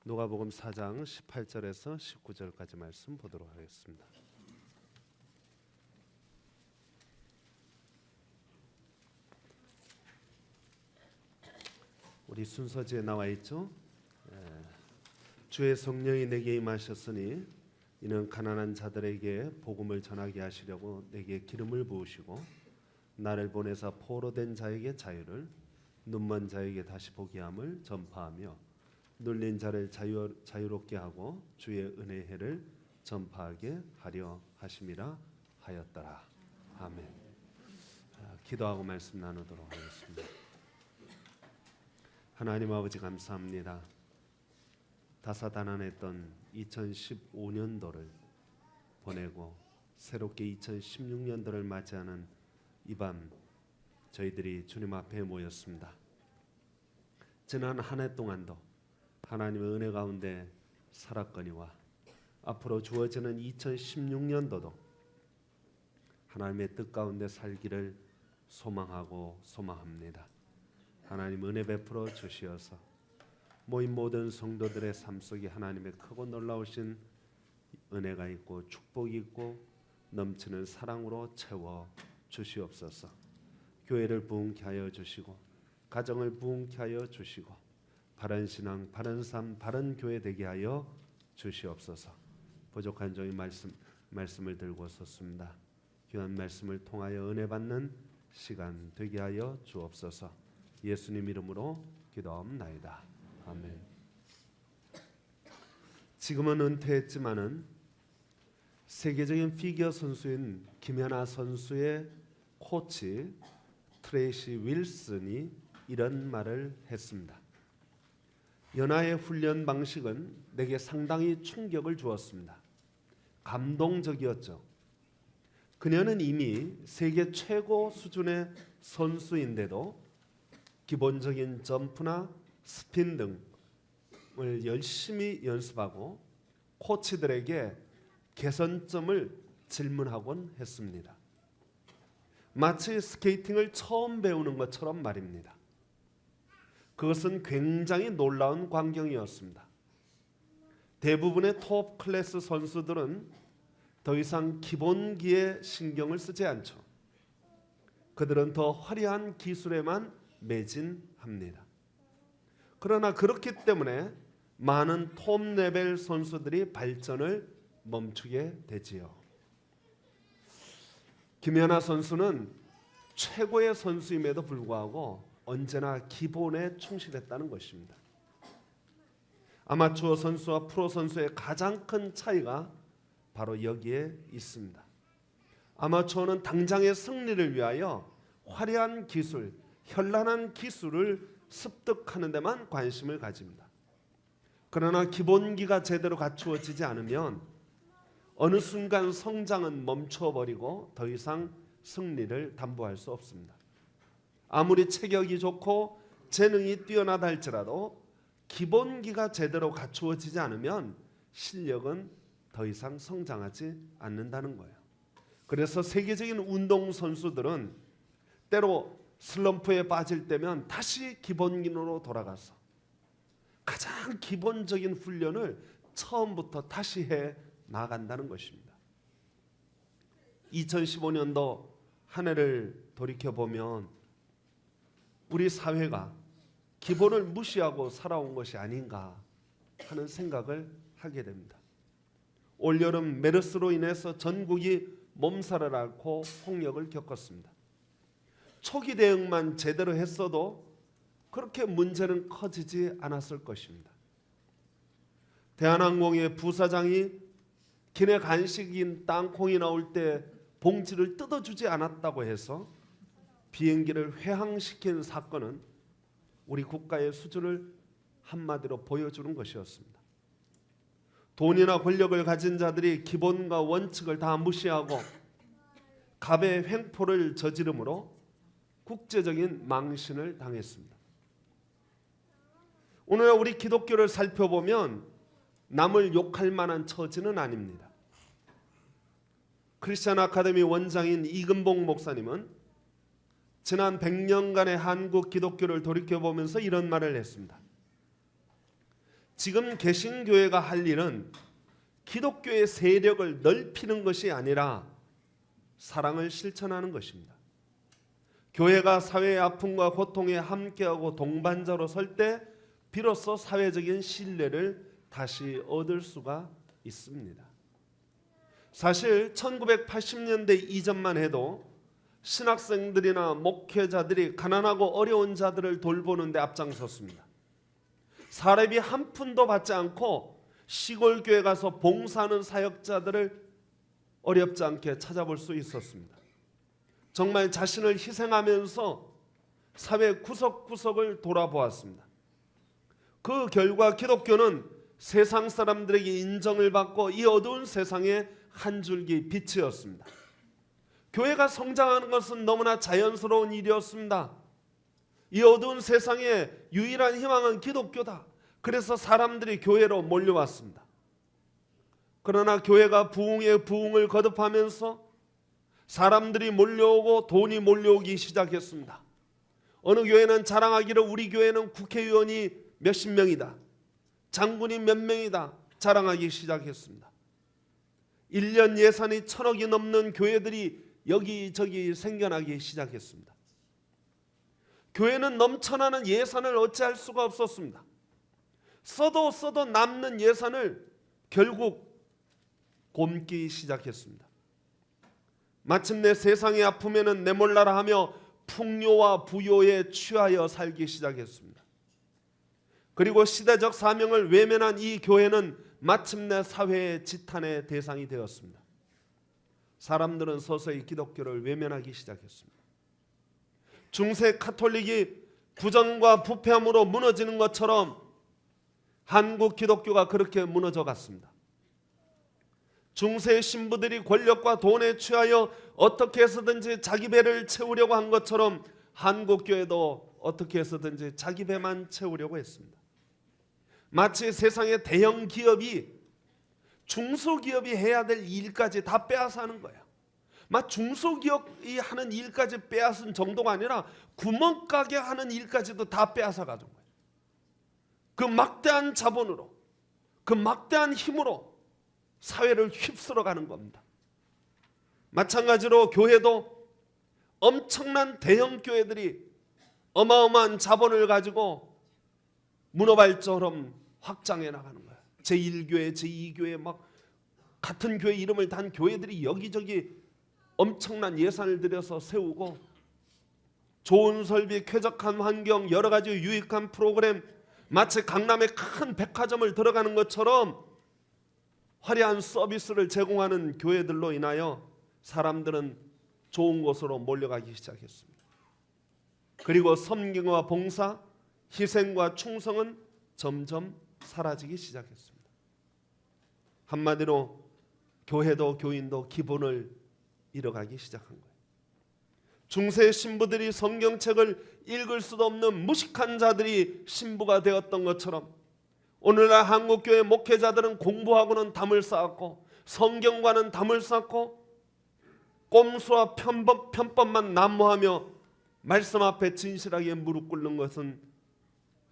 누가복음 4장 18절에서 19절까지 말씀 보도록 하겠습니다. 우리 순서지에 나와 있죠. 주의 성령이 내게 임하셨으니 이는 가난한 자들에게 복음을 전하게 하시려고 내게 기름을 부으시고 나를 보내사 포로된 자에게 자유를, 눈먼 자에게 다시 보게 함을 전파하며 눌린 자를 자유롭게 하고 주의 은혜의 해를 전파하게 하려 하심이라 하였더라. 아멘. 기도하고 말씀 나누도록 하겠습니다. 하나님 아버지 감사합니다. 다사다난했던 2015년도를 보내고 새롭게 2016년도를 맞이하는 이 밤 저희들이 주님 앞에 모였습니다. 지난 한 해 동안도 하나님의 은혜 가운데 살았거니와 앞으로 주어지는 2016년도도 하나님의 뜻 가운데 살기를 소망합니다. 하나님 은혜 베풀어 주시어서 모인 모든 성도들의 삶 속에 하나님의 크고 놀라우신 은혜가 있고 축복이 있고 넘치는 사랑으로 채워 주시옵소서. 교회를 부흥케 하여 주시고 가정을 부흥케 하여 주시고 바른 신앙, 바른 삶, 바른 교회 되게 하여 주시옵소서. 부족한 종이 말씀을 들고 섰습니다. 귀한 말씀을 통하여 은혜 받는 시간 되게 하여 주옵소서. 예수님 이름으로 기도하옵나이다. 아멘. 지금은 은퇴했지만은 세계적인 피겨 선수인 김연아 선수의 코치 트레이시 윌슨이 이런 말을 했습니다. 연아의 훈련 방식은 내게 상당히 충격을 주었습니다. 감동적이었죠. 그녀는 이미 세계 최고 수준의 선수인데도 기본적인 점프나 스핀 등을 열심히 연습하고 코치들에게 개선점을 질문하곤 했습니다. 마치 스케이팅을 처음 배우는 것처럼 말입니다. 그것은 굉장히 놀라운 광경이었습니다. 대부분의 톱 클래스 선수들은 더 이상 기본기에 신경을 쓰지 않죠. 그들은 더 화려한 기술에만 매진합니다. 그러나 그렇기 때문에 많은 톱 레벨 선수들이 발전을 멈추게 되지요. 김연아 선수는 최고의 선수임에도 불구하고 언제나 기본에 충실했다는 것입니다. 아마추어 선수와 프로 선수의 가장 큰 차이가 바로 여기에 있습니다. 아마추어는 당장의 승리를 위하여 화려한 기술, 현란한 기술을 습득하는 데만 관심을 가집니다. 그러나 기본기가 제대로 갖추어지지 않으면 어느 순간 성장은 멈춰버리고 더 이상 승리를 담보할 수 없습니다. 아무리 체격이 좋고 재능이 뛰어나다 할지라도 기본기가 제대로 갖추어지지 않으면 실력은 더 이상 성장하지 않는다는 거예요. 그래서 세계적인 운동 선수들은 때로 슬럼프에 빠질 때면 다시 기본기로 돌아가서 가장 기본적인 훈련을 처음부터 다시 해 나간다는 것입니다. 2015년도 한 해를 돌이켜보면 우리 사회가 기본을 무시하고 살아온 것이 아닌가 하는 생각을 하게 됩니다. 올여름 메르스로 인해서 전국이 몸살을 앓고 홍역을 겪었습니다. 초기 대응만 제대로 했어도 그렇게 문제는 커지지 않았을 것입니다. 대한항공의 부사장이 기내 간식인 땅콩이 나올 때 봉지를 뜯어주지 않았다고 해서 비행기를 회항시킨 사건은 우리 국가의 수준을 한마디로 보여주는 것이었습니다. 돈이나 권력을 가진 자들이 기본과 원칙을 다 무시하고 갑의 횡포를 저지름으로 국제적인 망신을 당했습니다. 오늘 우리 기독교를 살펴보면 남을 욕할 만한 처지는 아닙니다. 크리스천 아카데미 원장인 이근복 목사님은 지난 100년간의 한국 기독교를 돌이켜보면서 이런 말을 했습니다. 지금 개신교회가 할 일은 기독교의 세력을 넓히는 것이 아니라 사랑을 실천하는 것입니다. 교회가 사회의 아픔과 고통에 함께하고 동반자로 설 때 비로소 사회적인 신뢰를 다시 얻을 수가 있습니다. 사실 1980년대 이전만 해도 신학생들이나 목회자들이 가난하고 어려운 자들을 돌보는 데 앞장섰습니다. 사례비 한 푼도 받지 않고 시골 교회 가서 봉사하는 사역자들을 어렵지 않게 찾아볼 수 있었습니다. 정말 자신을 희생하면서 사회 구석구석을 돌아보았습니다. 그 결과 기독교는 세상 사람들에게 인정을 받고 이 어두운 세상에 한 줄기 빛이었습니다. 교회가 성장하는 것은 너무나 자연스러운 일이었습니다. 이 어두운 세상에 유일한 희망은 기독교다. 그래서 사람들이 교회로 몰려왔습니다. 그러나 교회가 부흥의 부흥을 거듭하면서 사람들이 몰려오고 돈이 몰려오기 시작했습니다. 어느 교회는 자랑하기를 우리 교회는 국회의원이 몇십 명이다, 장군이 몇 명이다 자랑하기 시작했습니다. 1년 예산이 1,000억이 넘는 교회들이 여기저기 생겨나기 시작했습니다. 교회는 넘쳐나는 예산을 어찌할 수가 없었습니다. 써도 남는 예산을 결국 곪기 시작했습니다. 마침내 세상의 아픔에는 내몰라라 하며 풍요와 부요에 취하여 살기 시작했습니다. 그리고 시대적 사명을 외면한 이 교회는 마침내 사회의 지탄의 대상이 되었습니다. 사람들은 서서히 기독교를 외면하기 시작했습니다. 중세 카톨릭이 부정과 부패함으로 무너지는 것처럼 한국 기독교가 그렇게 무너져 갔습니다. 중세 신부들이 권력과 돈에 취하여 어떻게 해서든지 자기 배를 채우려고 한 것처럼 한국 교회도 어떻게 해서든지 자기 배만 채우려고 했습니다. 마치 세상의 대형 기업이 중소기업이 해야 될 일까지 다 빼앗아 하는 거예요. 막 중소기업이 하는 일까지 빼앗은 정도가 아니라 구멍가게 하는 일까지도 다 빼앗아 가진 거예요. 그 막대한 자본으로, 그 막대한 힘으로 사회를 휩쓸어 가는 겁니다. 마찬가지로 교회도 엄청난 대형 교회들이 어마어마한 자본을 가지고 문어발처럼 확장해 나가는 거예요. 제1교회, 제2교회 막 같은 교회 이름을 단 교회들이 여기저기 엄청난 예산을 들여서 세우고 좋은 설비, 쾌적한 환경, 여러 가지 유익한 프로그램, 마치 강남에 큰 백화점을 들어가는 것처럼 화려한 서비스를 제공하는 교회들로 인하여 사람들은 좋은 곳으로 몰려가기 시작했습니다. 그리고 섬김과 봉사, 희생과 충성은 점점 사라지기 시작했습니다. 한마디로 교회도 교인도 기본을 잃어가기 시작한 거예요. 중세 신부들이 성경책을 읽을 수도 없는 무식한 자들이 신부가 되었던 것처럼 오늘날 한국교회 목회자들은 공부하고는 담을 쌓았고 성경과는 담을 쌓고 꼼수와 편법만 난무하며 말씀 앞에 진실하게 무릎 꿇는 것은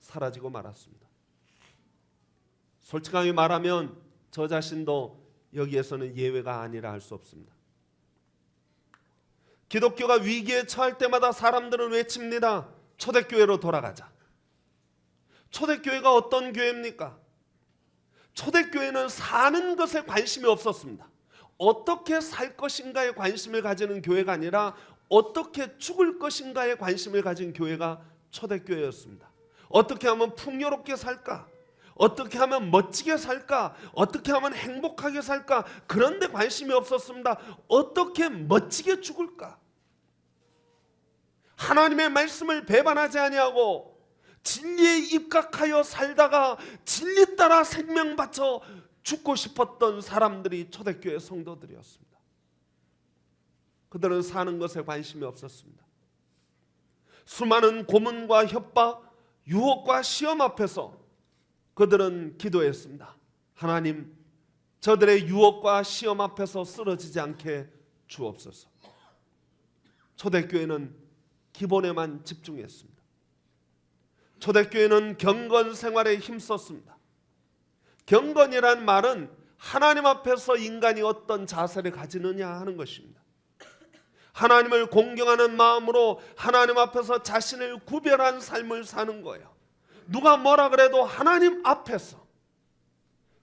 사라지고 말았습니다. 솔직하게 말하면 저 자신도 여기에서는 예외가 아니라 할 수 없습니다. 기독교가 위기에 처할 때마다 사람들은 외칩니다. 초대교회로 돌아가자. 초대교회가 어떤 교회입니까? 초대교회는 사는 것에 관심이 없었습니다. 어떻게 살 것인가에 관심을 가지는 교회가 아니라 어떻게 죽을 것인가에 관심을 가진 교회가 초대교회였습니다. 어떻게 하면 풍요롭게 살까? 어떻게 하면 멋지게 살까? 어떻게 하면 행복하게 살까? 그런 데 관심이 없었습니다. 어떻게 멋지게 죽을까? 하나님의 말씀을 배반하지 아니하고 진리에 입각하여 살다가 진리 따라 생명 바쳐 죽고 싶었던 사람들이 초대교회 성도들이었습니다. 그들은 사는 것에 관심이 없었습니다. 수많은 고문과 협박, 유혹과 시험 앞에서 그들은 기도했습니다. 하나님, 저들의 유혹과 시험 앞에서 쓰러지지 않게 주옵소서. 초대교회는 기본에만 집중했습니다. 초대교회는 경건 생활에 힘썼습니다. 경건이란 말은 하나님 앞에서 인간이 어떤 자세를 가지느냐 하는 것입니다. 하나님을 공경하는 마음으로 하나님 앞에서 자신을 구별한 삶을 사는 거예요. 누가 뭐라 그래도 하나님 앞에서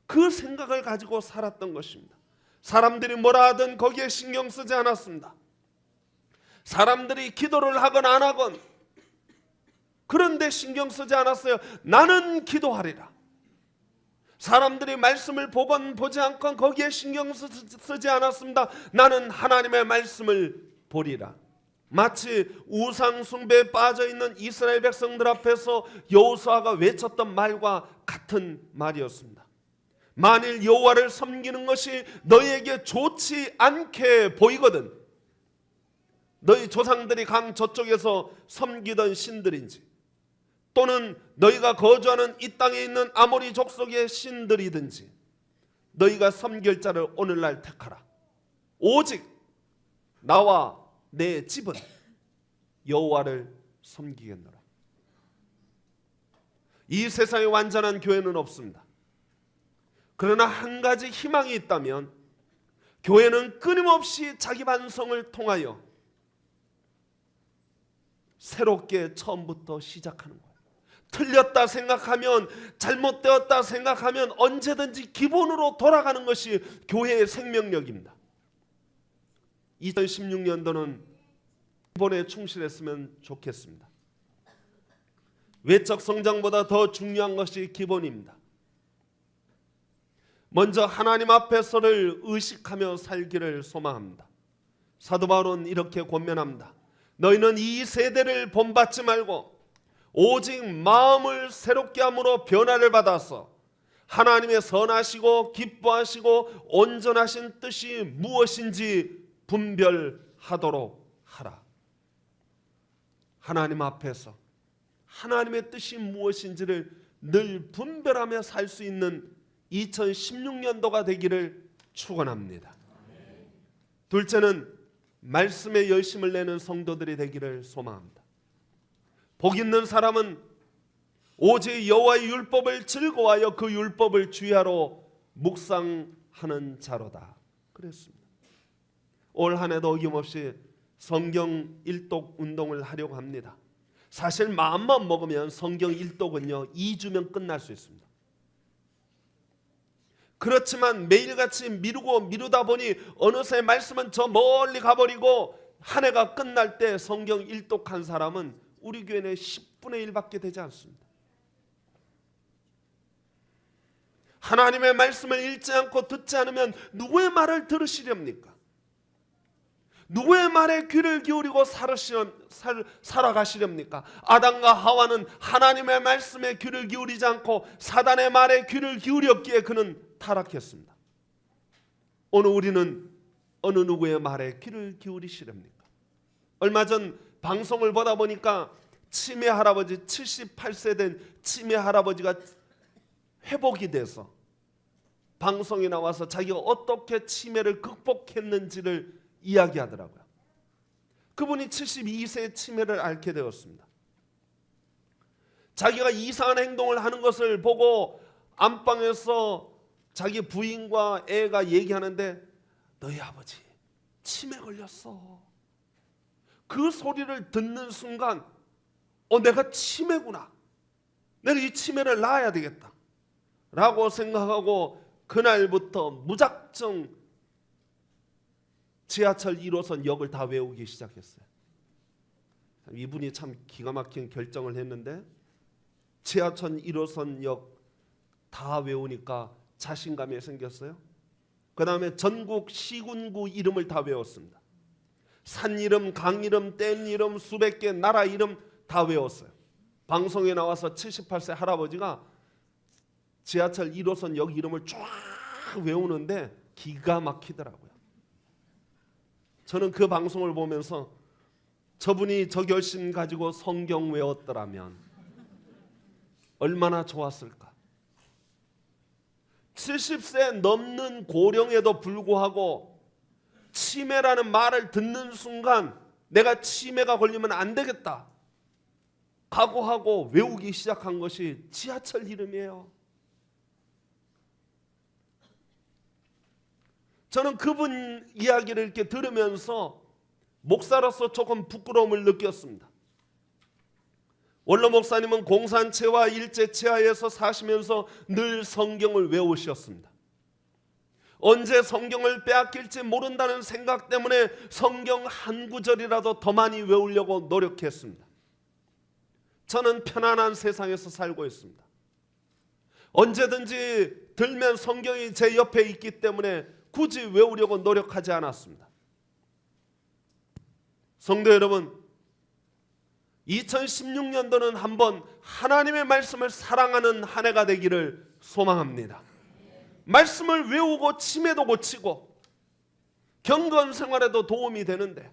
그 생각을 가지고 살았던 것입니다. 사람들이 뭐라 하든 거기에 신경 쓰지 않았습니다. 사람들이 기도를 하건 안 하건 그런데 신경 쓰지 않았어요. 나는 기도하리라. 사람들이 말씀을 보건 보지 않건 거기에 신경 쓰지 않았습니다. 나는 하나님의 말씀을 보리라. 마치 우상 숭배에 빠져 있는 이스라엘 백성들 앞에서 여호수아가 외쳤던 말과 같은 말이었습니다. 만일 여호와를 섬기는 것이 너희에게 좋지 않게 보이거든, 너희 조상들이 강 저쪽에서 섬기던 신들인지 또는 너희가 거주하는 이 땅에 있는 아모리 족속의 신들이든지 너희가 섬길 자를 오늘날 택하라. 오직 나와 내 집은 여호와를 섬기겠노라. 이 세상에 완전한 교회는 없습니다. 그러나 한 가지 희망이 있다면 교회는 끊임없이 자기 반성을 통하여 새롭게 처음부터 시작하는 거예요. 틀렸다 생각하면, 잘못되었다 생각하면 언제든지 기본으로 돌아가는 것이 교회의 생명력입니다. 2016년도는 기본에 충실했으면 좋겠습니다. 외적 성장보다 더 중요한 것이 기본입니다. 먼저 하나님 앞에서를 의식하며 살기를 소망합니다. 사도 바울은 이렇게 권면합니다. 너희는 이 세대를 본받지 말고 오직 마음을 새롭게 함으로 변화를 받아서 하나님의 선하시고 기뻐하시고 온전하신 뜻이 무엇인지 분별하도록 하라. 하나님 앞에서 하나님의 뜻이 무엇인지를 늘 분별하며 살 수 있는 2016년도가 되기를 축원합니다. 둘째는 말씀에 열심을 내는 성도들이 되기를 소망합니다. 복 있는 사람은 오직 여호와의 율법을 즐거워하여 그 율법을 주야로 묵상하는 자로다 그랬습니다. 올 한 해도 어김없이 성경 일독 운동을 하려고 합니다. 사실 마음만 먹으면 성경 일독은요 2주면 끝날 수 있습니다. 그렇지만 매일같이 미루다 보니 어느새 말씀은 저 멀리 가버리고 한 해가 끝날 때 성경 일독한 사람은 우리 교회는 10분의 1밖에 되지 않습니다. 하나님의 말씀을 읽지 않고 듣지 않으면 누구의 말을 들으시렵니까? 누구의 말에 귀를 기울이고 살아가시렵니까? 아담과 하와는 하나님의 말씀에 귀를 기울이지 않고 사단의 말에 귀를 기울였기에 그는 타락했습니다. 오늘 우리는 어느 누구의 말에 귀를 기울이시렵니까? 얼마 전 방송을 보다 보니까 치매 할아버지, 78세 된 치매 할아버지가 회복이 돼서 방송에 나와서 자기가 어떻게 치매를 극복했는지를 이야기하더라고요. 그분이 72세의 치매를 앓게 되었습니다. 자기가 이상한 행동을 하는 것을 보고 안방에서 자기 부인과 애가 얘기하는데 너희 아버지 치매 걸렸어. 그 소리를 듣는 순간 내가 치매구나. 내가 이 치매를 놔야 되겠다 라고 생각하고 그날부터 무작정 지하철 1호선 역을 다 외우기 시작했어요. 이분이 참 기가 막힌 결정을 했는데 지하철 1호선 역 다 외우니까 자신감이 생겼어요. 그 다음에 전국 시군구 이름을 다 외웠습니다. 산 이름, 강 이름, 댐 이름, 수백 개 나라 이름 다 외웠어요. 방송에 나와서 78세 할아버지가 지하철 1호선 역 이름을 쫙 외우는데 기가 막히더라고요. 저는 그 방송을 보면서 저분이 저 결심 가지고 성경 외웠더라면 얼마나 좋았을까. 70세 넘는 고령에도 불구하고 치매라는 말을 듣는 순간 내가 치매가 걸리면 안 되겠다 각오하고 외우기 시작한 것이 지하철 이름이에요. 저는 그분 이야기를 이렇게 들으면서 목사로서 조금 부끄러움을 느꼈습니다. 원로 목사님은 공산체와 일제체하에서 사시면서 늘 성경을 외우셨습니다. 언제 성경을 빼앗길지 모른다는 생각 때문에 성경 한 구절이라도 더 많이 외우려고 노력했습니다. 저는 편안한 세상에서 살고 있습니다. 언제든지 들면 성경이 제 옆에 있기 때문에 굳이 외우려고 노력하지 않았습니다. 성도 여러분, 2016년도는 한번 하나님의 말씀을 사랑하는 한 해가 되기를 소망합니다. 말씀을 외우고 치매도 고치고 경건 생활에도 도움이 되는데,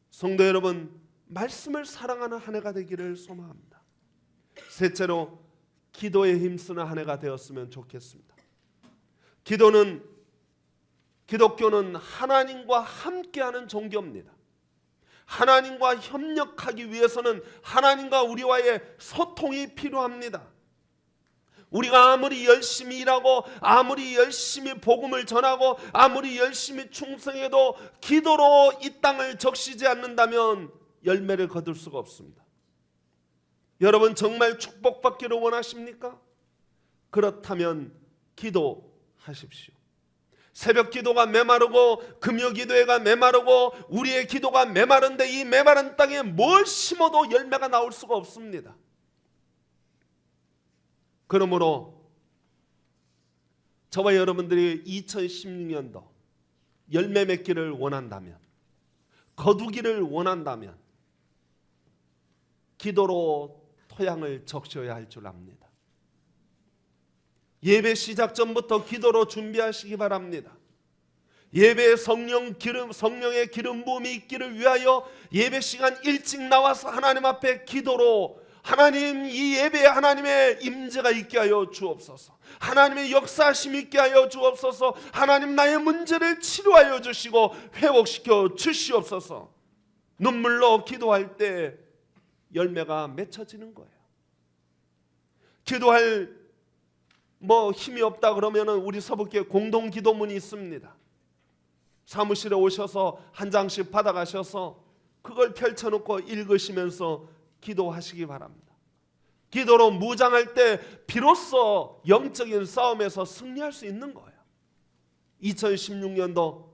성도 여러분, 말씀을 사랑하는 한 해가 되기를 소망합니다. 셋째로, 기도에 힘쓰는 한 해가 되었으면 좋겠습니다. 기독교는 하나님과 함께하는 종교입니다. 하나님과 협력하기 위해서는 하나님과 우리와의 소통이 필요합니다. 우리가 아무리 열심히 일하고 아무리 열심히 복음을 전하고 아무리 열심히 충성해도 기도로 이 땅을 적시지 않는다면 열매를 거둘 수가 없습니다. 여러분, 정말 축복받기를 원하십니까? 그렇다면 기도하십시오. 새벽 기도가 메마르고 금요 기도회가 메마르고 우리의 기도가 메마른데, 이 메마른 땅에 뭘 심어도 열매가 나올 수가 없습니다. 그러므로 저와 여러분들이 2016년도 열매 맺기를 원한다면, 거두기를 원한다면 기도로 토양을 적셔야 할 줄 압니다. 예배 시작 전부터 기도로 준비하시기 바랍니다. 예배에 성령의 기름 부음이 있기를 위하여 예배 시간 일찍 나와서 하나님 앞에 기도로, 하나님, 이 예배에 하나님의 임재가 있게 하여 주옵소서, 하나님의 역사하심이 있게 하여 주옵소서, 하나님, 나의 문제를 치료하여 주시고 회복시켜 주시옵소서. 눈물로 기도할 때 열매가 맺혀지는 거예요. 기도할 힘이 없다 그러면은 우리 서북교회 공동 기도문이 있습니다. 사무실에 오셔서 한 장씩 받아가셔서 그걸 펼쳐놓고 읽으시면서 기도하시기 바랍니다. 기도로 무장할 때 비로소 영적인 싸움에서 승리할 수 있는 거예요. 2016년도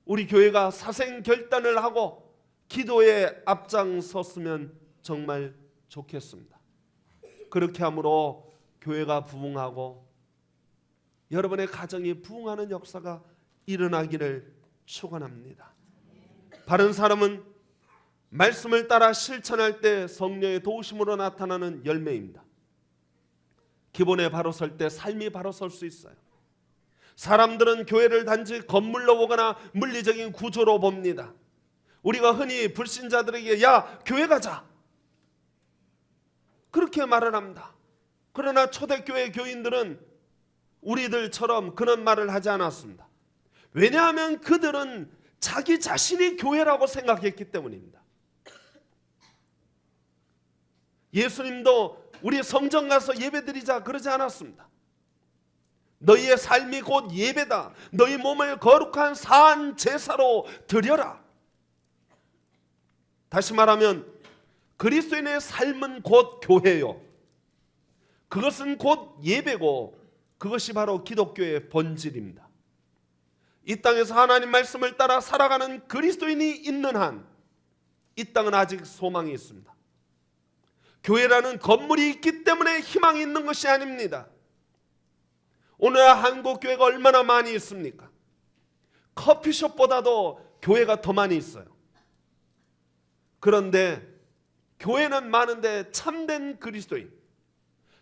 우리 교회가 사생결단을 하고 기도에 앞장섰으면 정말 좋겠습니다. 그렇게 함으로 교회가 부흥하고 여러분의 가정이 부흥하는 역사가 일어나기를 축원합니다. 바른 사람은 말씀을 따라 실천할 때 성령의 도우심으로 나타나는 열매입니다. 기본에 바로 설 때 삶이 바로 설 수 있어요. 사람들은 교회를 단지 건물로 보거나 물리적인 구조로 봅니다. 우리가 흔히 불신자들에게 야, 교회 가자, 그렇게 말을 합니다. 그러나 초대교회 교인들은 우리들처럼 그런 말을 하지 않았습니다. 왜냐하면 그들은 자기 자신이 교회라고 생각했기 때문입니다. 예수님도 우리 성전 가서 예배드리자 그러지 않았습니다. 너희의 삶이 곧 예배다. 너희 몸을 거룩한 산 제사로 드려라. 다시 말하면 그리스도인의 삶은 곧 교회요, 그것은 곧 예배고, 그것이 바로 기독교의 본질입니다. 이 땅에서 하나님 말씀을 따라 살아가는 그리스도인이 있는 한 이 땅은 아직 소망이 있습니다. 교회라는 건물이 있기 때문에 희망이 있는 것이 아닙니다. 오늘 한국 교회가 얼마나 많이 있습니까? 커피숍보다도 교회가 더 많이 있어요. 그런데 교회는 많은데 참된 그리스도인,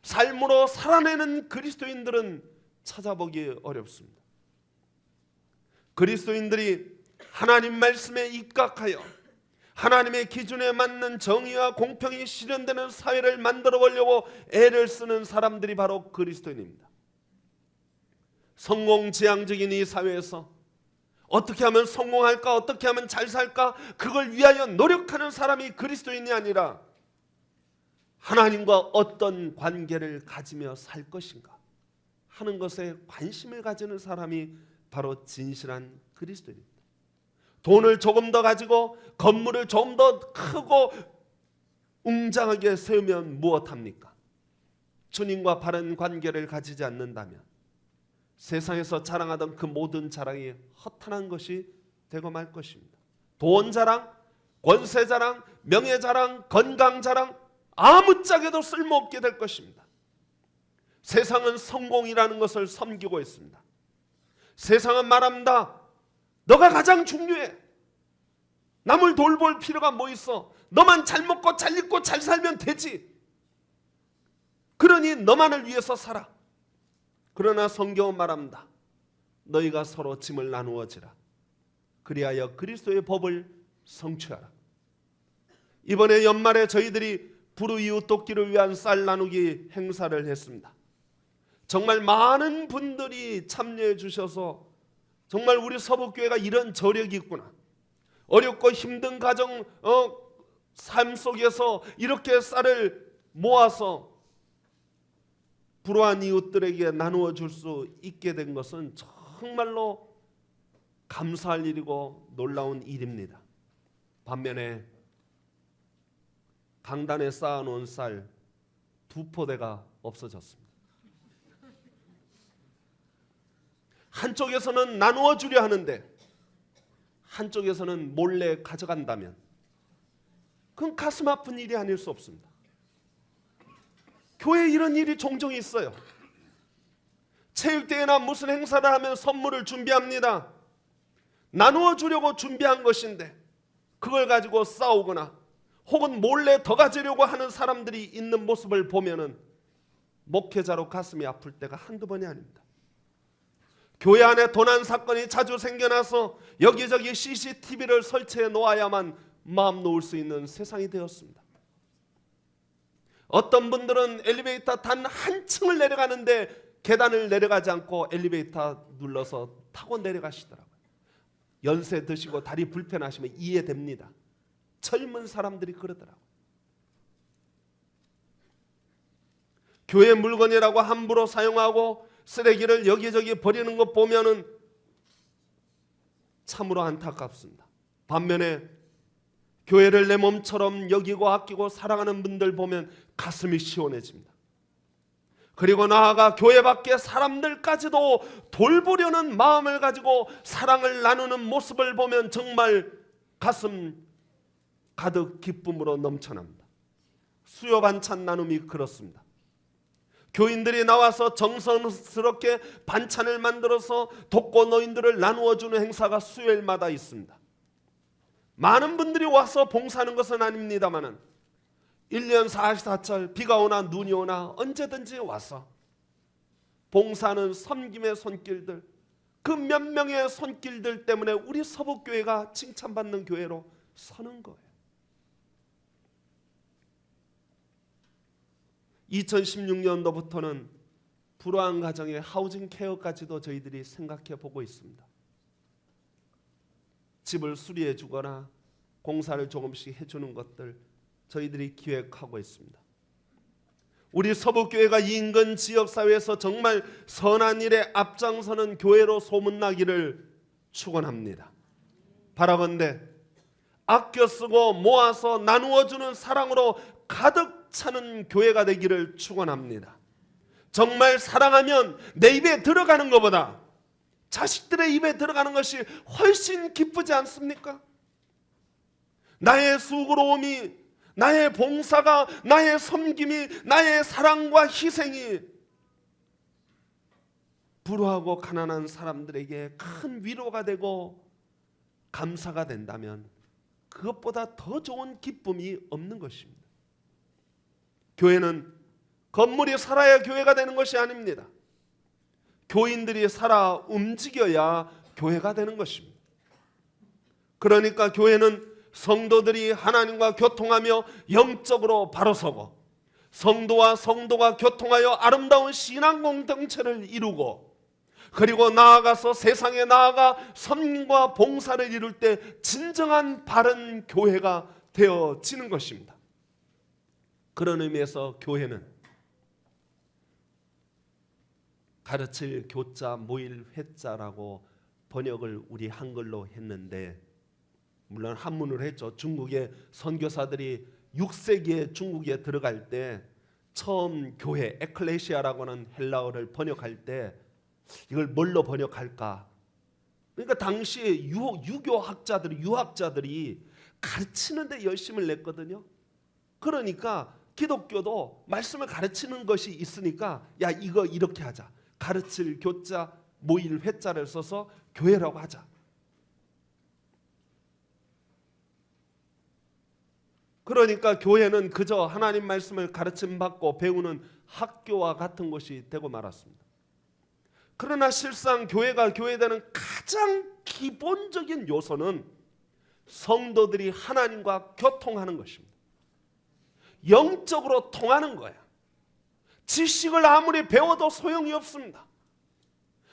삶으로 살아내는 그리스도인들은 찾아보기 어렵습니다. 그리스도인들이 하나님 말씀에 입각하여 하나님의 기준에 맞는 정의와 공평이 실현되는 사회를 만들어 보려고 애를 쓰는 사람들이 바로 그리스도인입니다. 성공지향적인 이 사회에서 어떻게 하면 성공할까, 어떻게 하면 잘 살까, 그걸 위하여 노력하는 사람이 그리스도인이 아니라 하나님과 어떤 관계를 가지며 살 것인가, 하는 것에 관심을 가지는 사람이 바로 진실한 그리스도인입니다. 돈을 조금 더 가지고 건물을 좀 더 크고 웅장하게 세우면 무엇합니까? 주님과 바른 관계를 가지지 않는다면 세상에서 자랑하던 그 모든 자랑이 허탄한 것이 되고 말 것입니다. 돈 자랑, 권세 자랑, 명예 자랑, 건강 자랑 아무짝에도 쓸모없게 될 것입니다. 세상은 성공이라는 것을 섬기고 있습니다. 세상은 말합니다. 너가 가장 중요해. 남을 돌볼 필요가 뭐 있어? 너만 잘 먹고 잘 입고 잘 살면 되지. 그러니 너만을 위해서 살아. 그러나 성경은 말합니다. 너희가 서로 짐을 나누어지라. 그리하여 그리스도의 법을 성취하라. 이번에 연말에 저희들이 불우이웃 돕기를 위한 쌀 나누기 행사를 했습니다. 정말 많은 분들이 참여해 주셔서 정말 우리 서북교회가 이런 저력이 있구나. 어렵고 힘든 가정 삶 속에서 이렇게 쌀을 모아서 불우한 이웃들에게 나누어 줄 수 있게 된 것은 정말로 감사할 일이고 놀라운 일입니다. 반면에 강단에 쌓아놓은 쌀 2포대가 없어졌습니다. 한쪽에서는 나누어 주려 하는데 한쪽에서는 몰래 가져간다면 그건 가슴 아픈 일이 아닐 수 없습니다. 교회에 이런 일이 종종 있어요. 체육대회나 무슨 행사를 하면 선물을 준비합니다. 나누어 주려고 준비한 것인데 그걸 가지고 싸우거나 혹은 몰래 더 가지려고 하는 사람들이 있는 모습을 보면은 목회자로 가슴이 아플 때가 한두 번이 아닙니다. 교회 안에 도난 사건이 자주 생겨나서 여기저기 CCTV를 설치해 놓아야만 마음 놓을 수 있는 세상이 되었습니다. 어떤 분들은 엘리베이터 단 한 층을 내려가는데 계단을 내려가지 않고 엘리베이터 눌러서 타고 내려가시더라고요. 연세 드시고 다리 불편하시면 이해됩니다. 젊은 사람들이 그러더라고요. 교회 물건이라고 함부로 사용하고 쓰레기를 여기저기 버리는 것 보면은 참으로 안타깝습니다. 반면에 교회를 내 몸처럼 여기고 아끼고 사랑하는 분들 보면 가슴이 시원해집니다. 그리고 나아가 교회 밖에 사람들까지도 돌보려는 마음을 가지고 사랑을 나누는 모습을 보면 정말 가슴 가득 기쁨으로 넘쳐납니다. 수요 반찬 나눔이 그렇습니다. 교인들이 나와서 정성스럽게 반찬을 만들어서 독거 노인들을 나누어주는 행사가 수요일마다 있습니다. 많은 분들이 와서 봉사하는 것은 아닙니다만 1년 44철 비가 오나 눈이 오나 언제든지 와서 봉사하는 섬김의 손길들, 그 몇 명의 손길들 때문에 우리 서북교회가 칭찬받는 교회로 서는 거예요. 2016년도부터는 불우한 가정의 하우징 케어까지도 저희들이 생각해 보고 있습니다. 집을 수리해 주거나 공사를 조금씩 해주는 것들 저희들이 기획하고 있습니다. 우리 서북교회가 인근 지역사회에서 정말 선한 일에 앞장서는 교회로 소문나기를 축원합니다. 바라건대 아껴 쓰고 모아서 나누어주는 사랑으로 가득 차는 교회가 되기를 축원합니다. 정말 사랑하면 내 입에 들어가는 것보다 자식들의 입에 들어가는 것이 훨씬 기쁘지 않습니까? 나의 수고로움이, 나의 봉사가, 나의 섬김이, 나의 사랑과 희생이 불우하고 가난한 사람들에게 큰 위로가 되고 감사가 된다면 그것보다 더 좋은 기쁨이 없는 것입니다. 교회는 건물이 살아야 교회가 되는 것이 아닙니다. 교인들이 살아 움직여야 교회가 되는 것입니다. 그러니까 교회는 성도들이 하나님과 교통하며 영적으로 바로서고 성도와 성도가 교통하여 아름다운 신앙 공동체를 이루고 그리고 나아가서 세상에 나아가 섬김과 봉사를 이룰 때 진정한 바른 교회가 되어지는 것입니다. 그런 의미에서 교회는 가르칠 교자, 모일 회자라고 번역을 우리 한글로 했는데, 물론 한문으로 했죠. 중국의 선교사들이 6세기에 중국에 들어갈 때 처음 교회, 에클레시아라고 하는 헬라어를 번역할 때 이걸 뭘로 번역할까? 그러니까 당시 유학자들이 가르치는 데 열심을 냈거든요. 그러니까 기독교도 말씀을 가르치는 것이 있으니까 야, 이거 이렇게 하자. 가르칠 교자, 모일 회자를 써서 교회라고 하자. 그러니까 교회는 그저 하나님 말씀을 가르침 받고 배우는 학교와 같은 것이 되고 말았습니다. 그러나 실상 교회가 교회되는 가장 기본적인 요소는 성도들이 하나님과 교통하는 것입니다. 영적으로 통하는 거예요. 지식을 아무리 배워도 소용이 없습니다.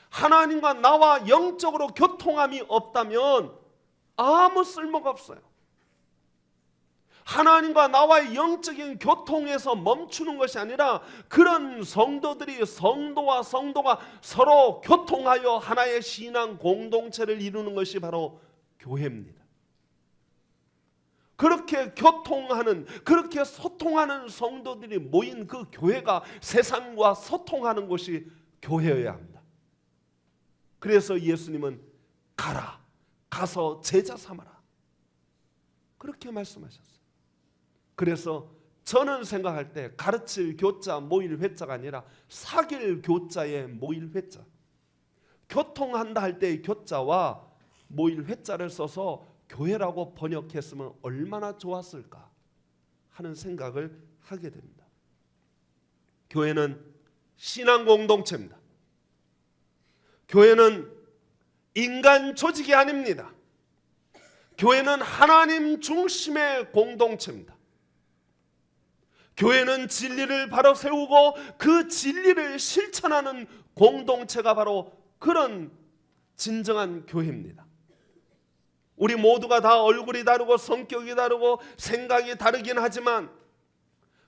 하나님과 나와 영적으로 교통함이 없다면 아무 쓸모가 없어요. 하나님과 나와의 영적인 교통에서 멈추는 것이 아니라 그런 성도들이 성도와 성도가 서로 교통하여 하나의 신앙 공동체를 이루는 것이 바로 교회입니다. 그렇게 교통하는, 그렇게 소통하는 성도들이 모인 그 교회가 세상과 소통하는 곳이 교회여야 합니다. 그래서 예수님은 가서 제자 삼아라, 그렇게 말씀하셨어요. 그래서 저는 생각할 때 가르칠 교자, 모일 회자가 아니라 사귈 교자의 모일 회자, 교통한다 할 때의 교자와 모일 회자를 써서 교회라고 번역했으면 얼마나 좋았을까 하는 생각을 하게 됩니다. 교회는 신앙 공동체입니다. 교회는 인간 조직이 아닙니다. 교회는 하나님 중심의 공동체입니다. 교회는 진리를 바로 세우고 그 진리를 실천하는 공동체가 바로 그런 진정한 교회입니다. 우리 모두가 다 얼굴이 다르고 성격이 다르고 생각이 다르긴 하지만,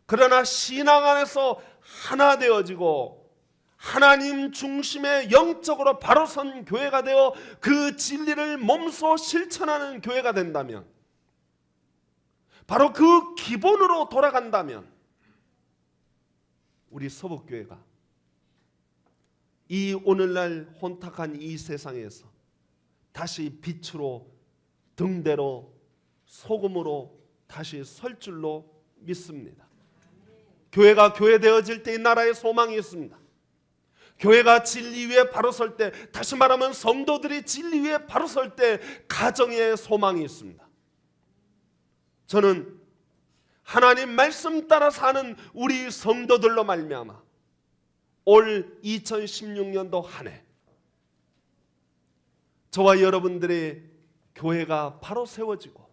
그러나 신앙 안에서 하나 되어지고 하나님 중심의 영적으로 바로 선 교회가 되어 그 진리를 몸소 실천하는 교회가 된다면, 바로 그 기본으로 돌아간다면 우리 서북교회가 이 오늘날 혼탁한 이 세상에서 다시 빛으로, 등대로, 소금으로 다시 설 줄로 믿습니다. 교회가 교회되어질 때 이 나라에 소망이 있습니다. 교회가 진리 위에 바로 설 때, 다시 말하면 성도들이 진리 위에 바로 설 때 가정에 소망이 있습니다. 저는 하나님 말씀 따라 사는 우리 성도들로 말미암아 올 2016년도 한 해 저와 여러분들의 교회가 바로 세워지고,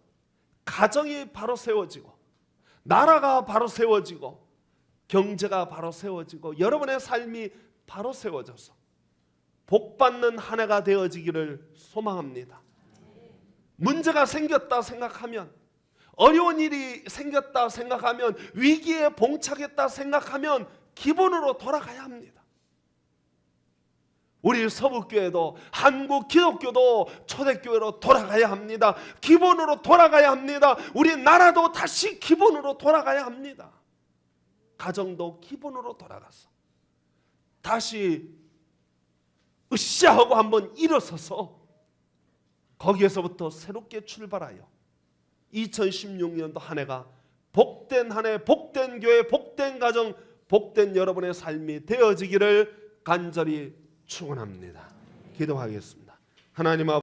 가정이 바로 세워지고, 나라가 바로 세워지고, 경제가 바로 세워지고, 여러분의 삶이 바로 세워져서 복받는 한 해가 되어지기를 소망합니다. 문제가 생겼다 생각하면, 어려운 일이 생겼다 생각하면, 위기에 봉착했다 생각하면 기본으로 돌아가야 합니다. 우리 서북교회도, 한국 기독교도 초대교회로 돌아가야 합니다. 기본으로 돌아가야 합니다. 우리 나라도 다시 기본으로 돌아가야 합니다. 가정도 기본으로 돌아가서 다시 으쌰하고 한번 일어서서 거기에서부터 새롭게 출발하여 2016년도 한 해가 복된 한 해, 복된 교회, 복된 가정, 복된 여러분의 삶이 되어지기를 간절히 축원합니다. 기도하겠습니다. 하나님 아버지,